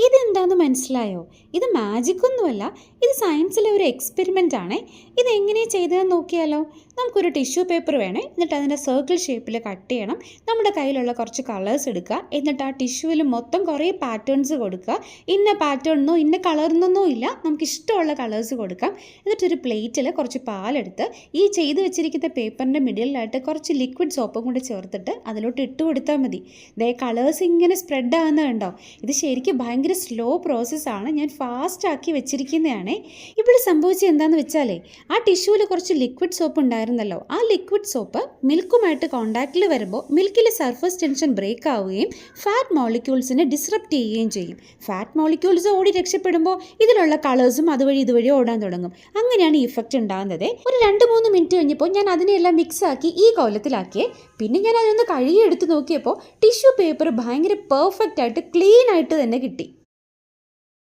ഇതെന്താന്ന് മനസ്സിലായോ? ഇത് മാജിക് ഒന്നുമല്ല, ഇത് സയൻസിലെ ഒരു എക്സ്പെരിമെൻ്റ് ആണ്. ഇതെങ്ങനെ ചെയ്തതെന്ന് നോക്കിയാലോ? നമുക്കൊരു ടിഷ്യൂ പേപ്പർ വേണേ, എന്നിട്ട് അതിൻ്റെ സർക്കിൾ ഷേപ്പിൽ കട്ട് ചെയ്യണം. നമ്മുടെ കയ്യിലുള്ള കുറച്ച് കളേഴ്സ് എടുക്കുക, എന്നിട്ട് ആ ടിഷ്യൂവിൽ മൊത്തം കുറേ പാറ്റേൺസ് കൊടുക്കുക. ഇന്ന പാറ്റേണെന്നോ ഇന്ന കളർന്നൊന്നോ ഇല്ല, നമുക്ക് ഇഷ്ടമുള്ള കളേഴ്സ് കൊടുക്കാം. എന്നിട്ടൊരു പ്ലേറ്റിൽ കുറച്ച് പാലെടുത്ത് ഈ ചെയ്ത് വെച്ചിരിക്കുന്ന പേപ്പറിൻ്റെ മിഡിലായിട്ട് കുറച്ച് ലിക്വിഡ് സോപ്പും കൂടി ചേർത്തിട്ട് അതിലോട്ട് ഇട്ട് കൊടുത്താൽ മതി. ദേ കളേഴ്സ് ഇങ്ങനെ സ്പ്രെഡ് ആകുന്നുണ്ടോ? ഇത് ശരിക്കും ഭയങ്കര സ്ലോ പ്രോസസ്സാണ്, ഞാൻ ഫാസ്റ്റാക്കി വെച്ചിരിക്കുന്നതാണ്. ഇവിടെ സംഭവിച്ചത് എന്താണെന്ന് വെച്ചാലേ, ആ ടിഷ്യൂവിൽ കുറച്ച് ലിക്വിഡ് സോപ്പ് ഉണ്ടായിരുന്നല്ലോ, ആ ലിക്വിഡ് സോപ്പ് മിൽക്കുമായിട്ട് കോണ്ടാക്റ്റിൽ വരുമ്പോൾ മിൽക്കിലെ സർഫസ് ടെൻഷൻ ബ്രേക്ക് ആവുകയും ഫാറ്റ് മോളിക്യൂൾസിനെ ഡിസ്റപ്റ്റ് ചെയ്യുകയും ചെയ്യും. ഫാറ്റ് മോളിക്യൂൾസ് ഓടി രക്ഷപ്പെടുമ്പോൾ ഇതിലുള്ള കളേഴ്സും അതുവഴി ഇതുവഴി ഓടാൻ തുടങ്ങും. അങ്ങനെയാണ് ഈ ഇഫക്റ്റ് ഉണ്ടാകുന്നത്. ഒരു 2-3 മിനിറ്റ് കഴിഞ്ഞപ്പോൾ ഞാൻ അതിനെല്ലാം മിക്സ് ആക്കി ഈ കോലത്തിലാക്കിയേ. പിന്നെ ഞാൻ അതൊന്ന് കഴുകി എടുത്ത് നോക്കിയപ്പോൾ ടിഷ്യൂ പേപ്പർ ഭയങ്കര പെർഫെക്റ്റ് ആയിട്ട് ക്ലീൻ ആയിട്ട് തന്നെ കിട്ടി.